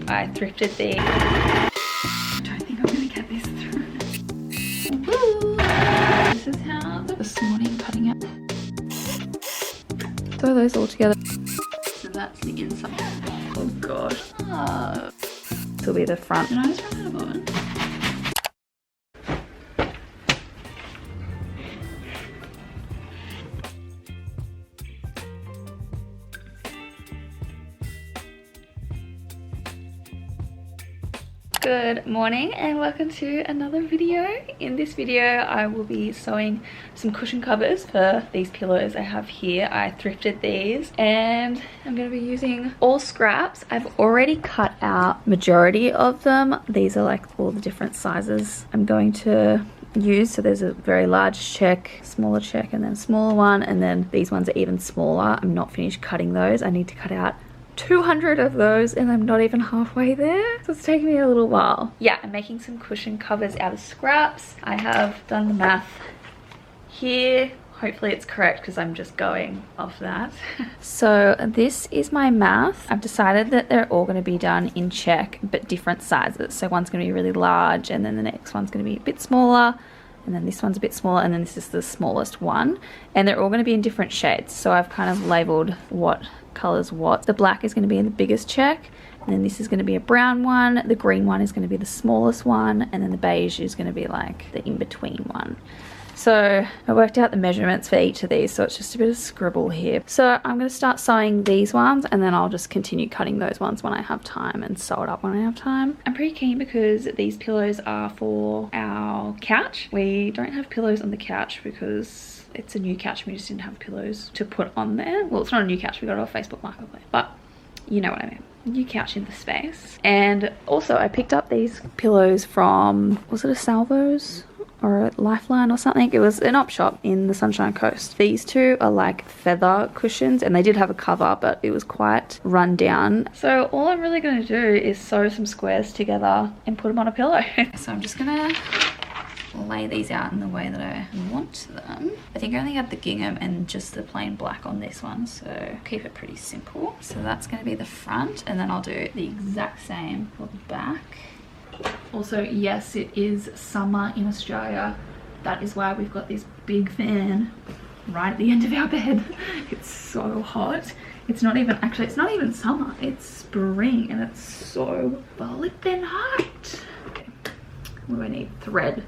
I thrifted these. I don't think I'm gonna get this through. Woo! This is how this morning cutting out. Throw those all together. So that's the inside. Oh gosh. Oh. This will be the front. Did I just run out of oven? Good morning and welcome to another video. In this video I will be sewing some cushion covers for these pillows I have here. I thrifted these and I'm going to be using all scraps. I've already cut out majority of them. These are like all the different sizes I'm going to use. So there's a very large check, smaller check, and then a smaller one, and then these ones are even smaller. I'm not finished cutting those. I need to cut out 200 of those and I'm not even halfway there, so it's taking me a little while. Yeah, I'm making some cushion covers out of scraps. I have done the math here. Hopefully it's correct because I'm just going off that. So this is my math. I've decided that they're all going to be done in check but different sizes. So one's going to be really large and then the next one's going to be a bit smaller, and then this one's a bit smaller, and then this is the smallest one, and they're all going to be in different shades. So I've kind of labeled what colors what. The black is going to be in the biggest check, and then this is going to be a brown one, the green one is going to be the smallest one, and then the beige is going to be like the in-between one. So I worked out the measurements for each of these, so it's just a bit of scribble here. So I'm going to start sewing these ones and then I'll just continue cutting those ones when I have time and sew it up when I have time. I'm pretty keen because these pillows are for our couch. We don't have pillows on the couch because it's a new couch and we just didn't have pillows to put on there. Well, it's not a new couch, we got it off Facebook Marketplace, but you know what I mean. New couch in the space. And also I picked up these pillows from, was it a Salvos or a Lifeline or something? It was an op shop in the Sunshine Coast. These two are like feather cushions and they did have a cover but it was quite run down. So all I'm really going to do is sew some squares together and put them on a pillow. So I'm just gonna lay these out in the way that I want them. I think I only had the gingham and just the plain black on this one, so keep it pretty simple. So that's going to be the front, and then I'll do the exact same for the back. Also, yes, it is summer in Australia. That is why we've got this big fan right at the end of our bed. It's so hot. It's not even, actually it's not even summer, it's spring and it's so flippin' hot. Okay. What do I need? Thread.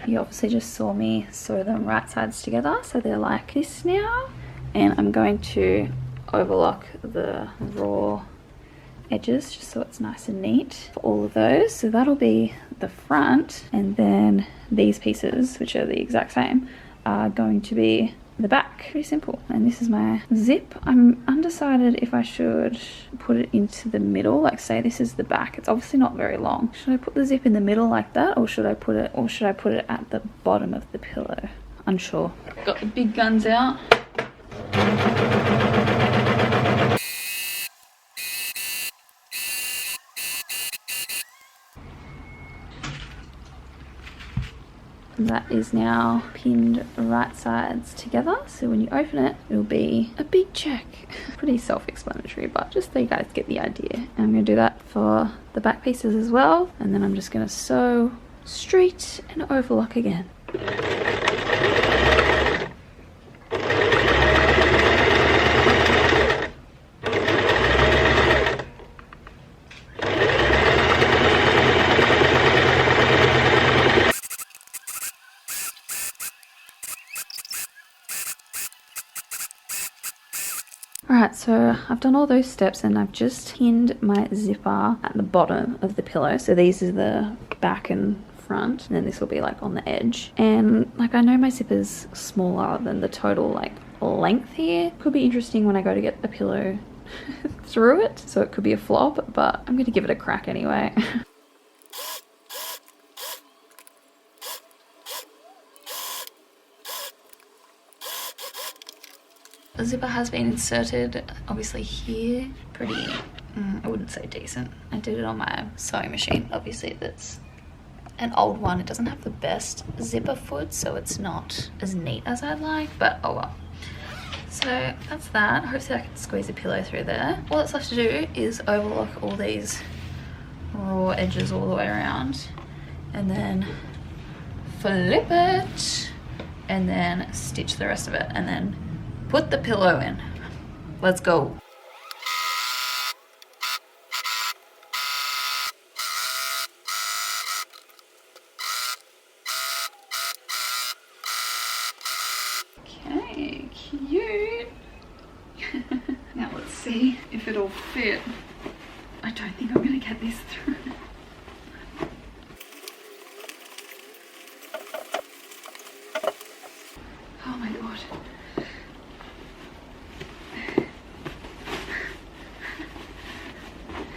You obviously just saw me sew them right sides together, so they're like this now, and I'm going to overlock the raw edges just so it's nice and neat for all of those. So that'll be the front, and then these pieces, which are the exact same, are going to be the back. Pretty simple. And this is my zip. I'm undecided if I should put it into the middle, like say this is the back. It's obviously not very long. Should I put the zip in the middle like that, or should I put it at the bottom of the pillow? Unsure. Got the big guns out. That is now pinned right sides together, so when you open it, it'll be a big check. Pretty self-explanatory, but just so you guys get the idea. And I'm going to do that for the back pieces as well, and then I'm just going to sew straight and overlock again. Alright, so I've done all those steps and I've just pinned my zipper at the bottom of the pillow. So these are the back and front, and then this will be like on the edge. And like, I know my zipper's smaller than the total like length here. Could be interesting when I go to get the pillow through it, so it could be a flop, but I'm gonna give it a crack anyway. The zipper has been inserted, obviously here, pretty, I wouldn't say decent. I did it on my sewing machine, obviously that's an old one. It doesn't have the best zipper foot, so it's not as neat as I'd like, but oh well. So that's that. Hopefully I can squeeze a pillow through there. All that's left to do is overlock all these raw edges all the way around, and then flip it, and then stitch the rest of it, and then put the pillow in. Let's go. Okay, cute. Now let's see if it'll fit. I don't think I'm gonna get this through. Oh my god.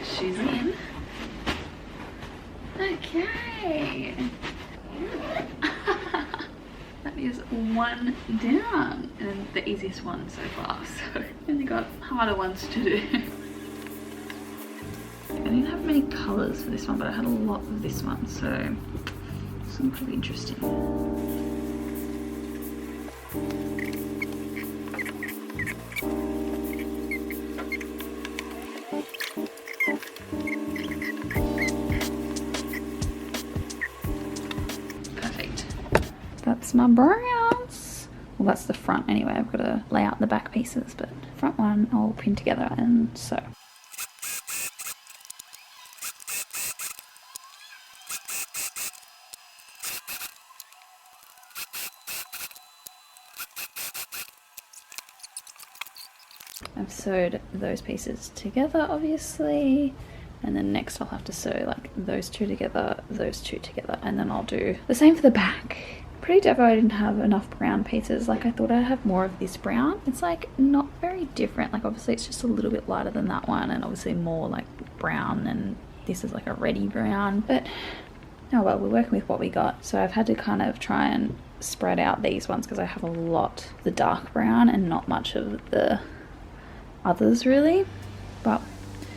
Shoes in. Okay. That is one down, and the easiest one so far, so only got harder ones to do. I didn't have many colours for this one, but I had a lot of this one, so this one could be interesting. Perfect. That's my browns. Well, that's the front anyway. I've got to lay out the back pieces, but front one I'll pin together and sew. I've sewed those pieces together, obviously, and then next I'll have to sew like those two together, and then I'll do the same for the back. Pretty devo I didn't have enough brown pieces. Like, I thought I'd have more of this brown. It's like not very different. Like, obviously it's just a little bit lighter than that one, and obviously more like brown, and this is like a reddy brown, but oh well, we're working with what we got. So I've had to kind of try and spread out these ones because I have a lot of the dark brown and not much of the others really, but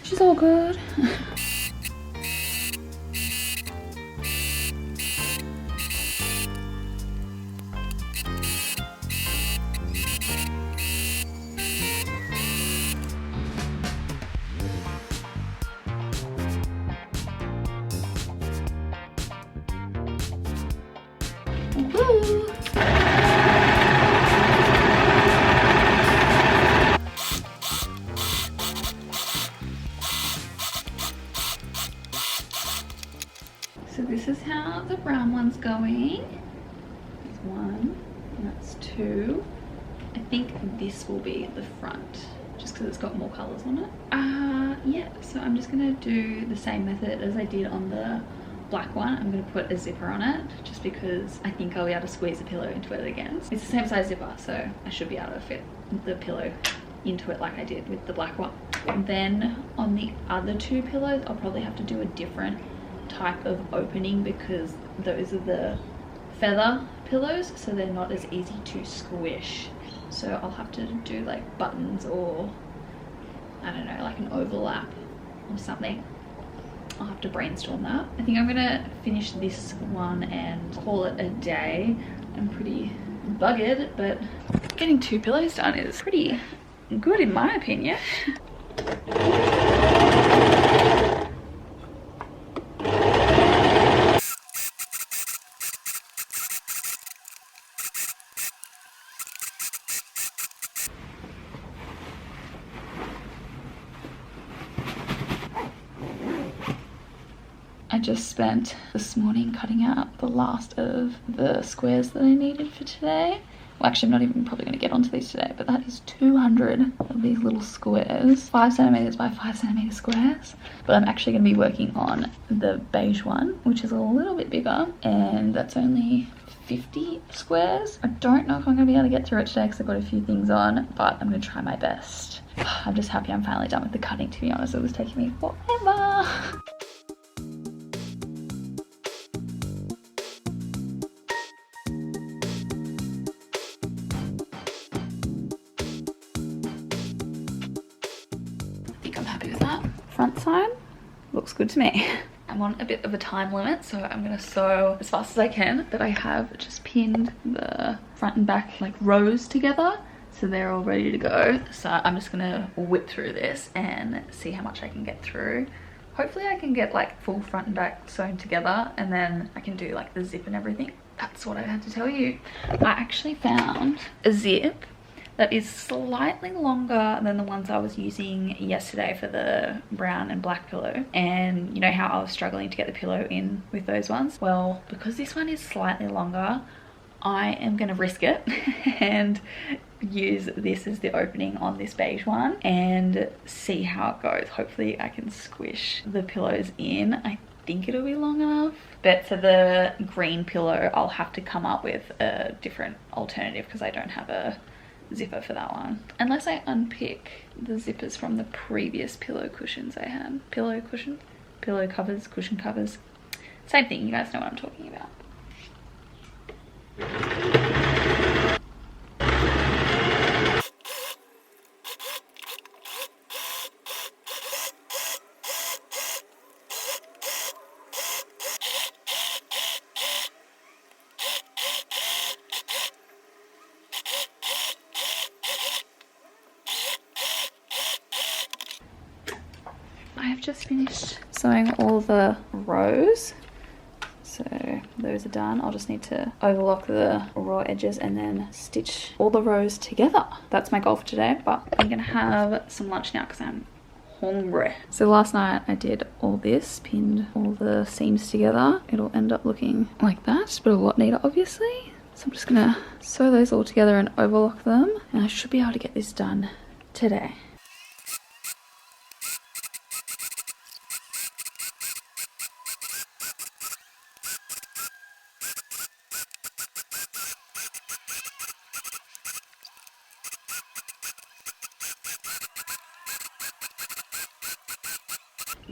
she's all good. Woo! So this is how the brown one's going. There's one, and that's two. I think this will be the front, just because it's got more colours on it. Yeah, so I'm just gonna do the same method as I did on the black one. I'm gonna put a zipper on it, just because I think I'll be able to squeeze the pillow into it again. It's the same size zipper, so I should be able to fit the pillow into it like I did with the black one. And then on the other two pillows, I'll probably have to do a different type of opening because those are the feather pillows, so they're not as easy to squish. So I'll have to do like buttons, or I don't know, like an overlap or something. I'll have to brainstorm that. I think I'm gonna finish this one and call it a day. I'm pretty buggered, but getting 2 pillows done is pretty good in my opinion. I just spent this morning cutting out the last of the squares that I needed for today. Well, actually, I'm not even probably going to get onto these today, but that is 200 of these little squares, 5 centimeters by 5 centimeter squares. But I'm actually going to be working on the beige one, which is a little bit bigger, and that's only 50 squares. I don't know if I'm going to be able to get through it today because I've got a few things on, but I'm going to try my best. I'm just happy I'm finally done with the cutting, to be honest. It was taking me forever. I'm happy with that. Front side looks good to me. I'm on a bit of a time limit, so I'm gonna sew as fast as I can. But I have just pinned the front and back like rows together, so they're all ready to go. So I'm just gonna whip through this and see how much I can get through. Hopefully I can get like full front and back sewn together, and then I can do like the zip and everything. That's what I had to tell you. I actually found a zip that is slightly longer than the ones I was using yesterday for the brown and black pillow. And you know how I was struggling to get the pillow in with those ones? Well, because this one is slightly longer, I am gonna risk it and use this as the opening on this beige one and see how it goes. Hopefully I can squish the pillows in. I think it'll be long enough. But for the green pillow, I'll have to come up with a different alternative because I don't have a zipper for that one. Unless I unpick the zippers from the previous pillow cushions I had. Pillow covers, cushion covers. Same thing, you guys know what I'm talking about. I have just finished sewing all the rows, so those are done. I'll just need to overlock the raw edges and then stitch all the rows together. That's my goal for today, but I'm gonna have some lunch now because I'm hungry. So last night I did all this, pinned all the seams together. It'll end up looking like that, but a lot neater obviously. So I'm just gonna sew those all together and overlock them, and I should be able to get this done today.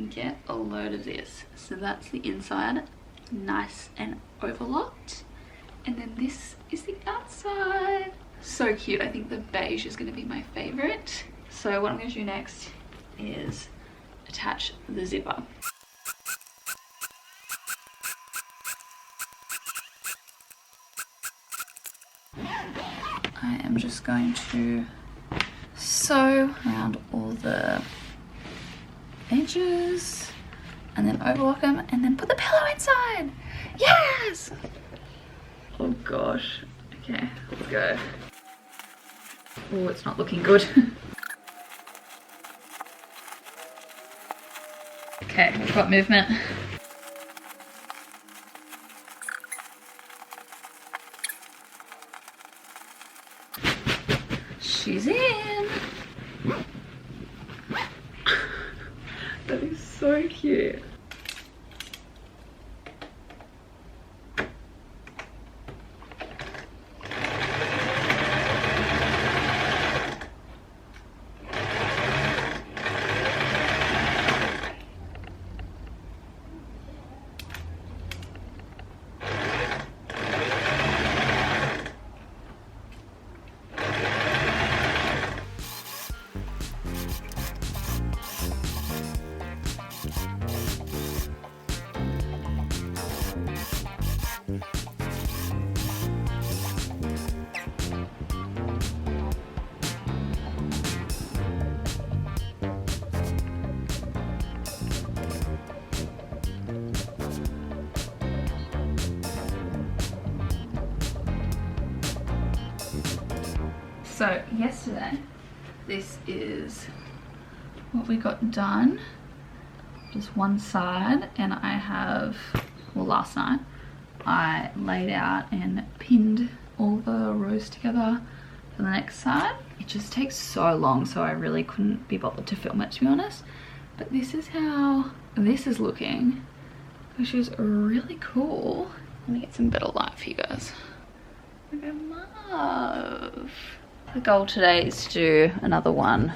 Get a load of this. So that's the inside, nice and overlocked, and then this is the outside. So cute. I think the beige is going to be my favorite. So what I'm going to do next is attach the zipper. I am just going to sew around all the edges and then overlock them and then put the pillow inside. Yes! Oh gosh. Okay, let's go. Oh, it's not looking good. Okay, we've got movement. She's in. That is so cute. So yesterday, this is what we got done, just one side, and I have, well, last night I laid out and pinned all the rows together for the next side. It just takes so long, so I really couldn't be bothered to film it, to be honest. But this is how this is looking, which is really cool. Let me get some better light for you guys. Look at love. The goal today is to do another one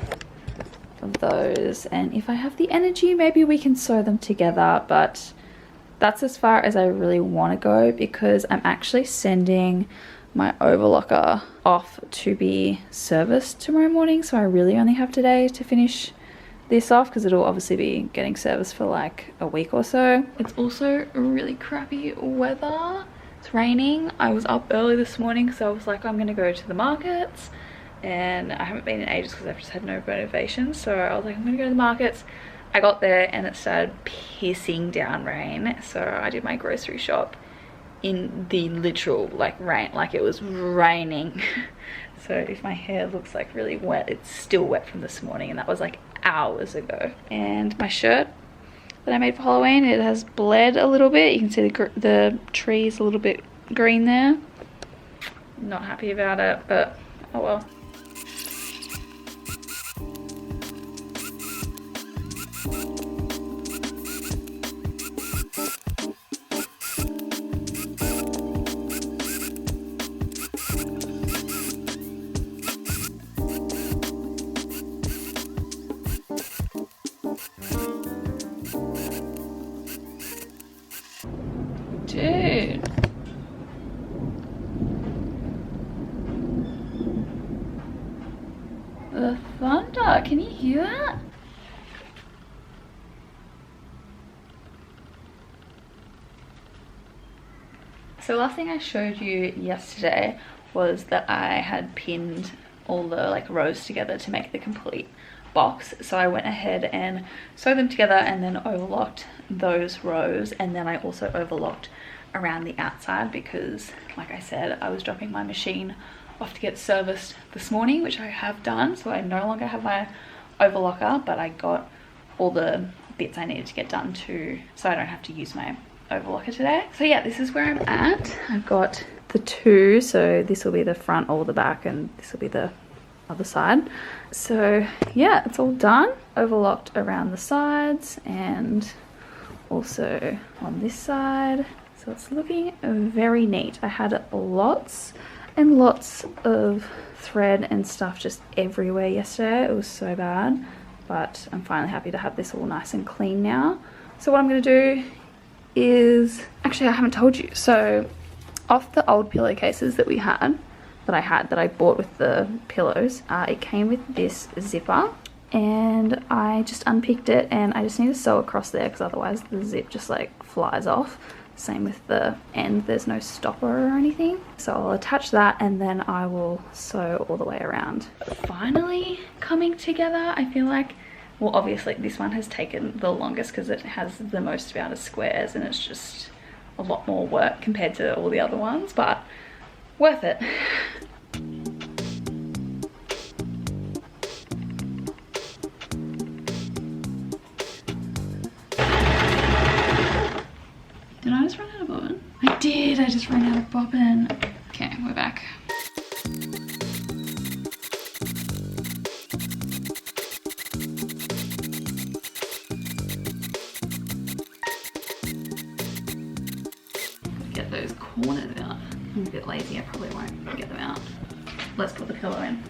of those, and if I have the energy, maybe we can sew them together, but that's as far as I really want to go because I'm actually sending my overlocker off to be serviced tomorrow morning, so I really only have today to finish this off because it'll obviously be getting serviced for like a week or so. It's also really crappy weather. It's raining. I was up early this morning, so I was like, I'm gonna go to the markets, and I haven't been in ages because I've just had no motivation. So I was like, I'm gonna go to the markets. I got there and it started pissing down rain, so I did my grocery shop in the literal like rain, like it was raining. So if my hair looks like really wet, it's still wet from this morning, and that was like hours ago. And my shirt that I made for Halloween, it has bled a little bit. You can see the trees a little bit green there. Not happy about it, but oh well. Dude. The thunder, can you hear that? So last thing I showed you yesterday was that I had pinned all the like rows together to make the complete box. So I went ahead and sewed them together and then overlocked those rows, and then I also overlocked around the outside because, like I said, I was dropping my machine off to get serviced this morning, which I have done, so I no longer have my overlocker, but I got all the bits I needed to get done too, so I don't have to use my overlocker today. So yeah, this is where I'm at. I've got the two, so this will be the front or the back, and this will be the other side. So yeah, it's all done. Overlocked around the sides and also on this side, so it's looking very neat. I had lots and lots of thread and stuff just everywhere yesterday. It was so bad, but I'm finally happy to have this all nice and clean now. So what I'm going to do is, actually I haven't told you, so off the old pillowcases that we had, that I bought with the pillows, it came with this zipper, and I just unpicked it and I just need to sew across there because otherwise the zip just like flies off. Same with the end, there's no stopper or anything. So I'll attach that and then I will sew all the way around. Finally coming together. I feel like, well, obviously this one has taken the longest because it has the most amount of squares and it's just a lot more work compared to all the other ones, but worth it. Did I just run out of bobbin? I did, I just ran out of bobbin. Okay, we're back. Get those corners out. I'm a bit lazy, I probably won't get them out. Let's put the pillow in.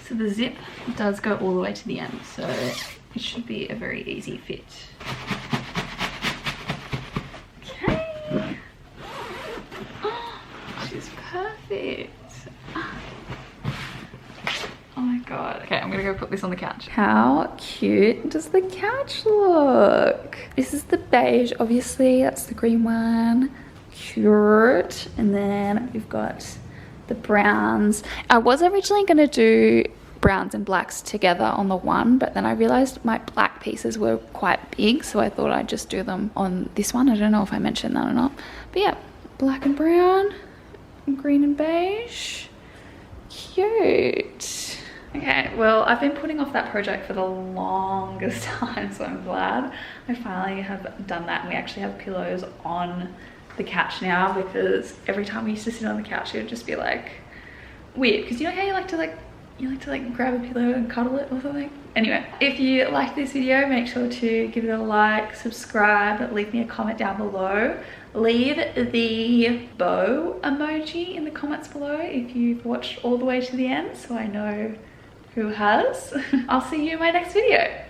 So the zip does go all the way to the end, so it should be a very easy fit. Okay. Oh, she's perfect. Oh my god. Okay, I'm gonna go put this on the couch. How cute does the couch look? This is the beige, obviously. That's the green one. Cute. And then we've got the browns. I was originally going to do browns and blacks together on the one, but then I realized my black pieces were quite big, so I thought I'd just do them on this one. I don't know if I mentioned that or not, but yeah, black and brown, and green and beige. Cute. Okay, well, I've been putting off that project for the longest time, so I'm glad I finally have done that, and we actually have pillows on the couch now, because every time we used to sit on the couch it would just be like weird, because you know how you like to grab a pillow and cuddle it or something. Anyway, if you like this video, make sure to give it a like, subscribe, leave me a comment down below, leave the bow emoji in the comments below if you've watched all the way to the end so I know who has. I'll see you in my next video.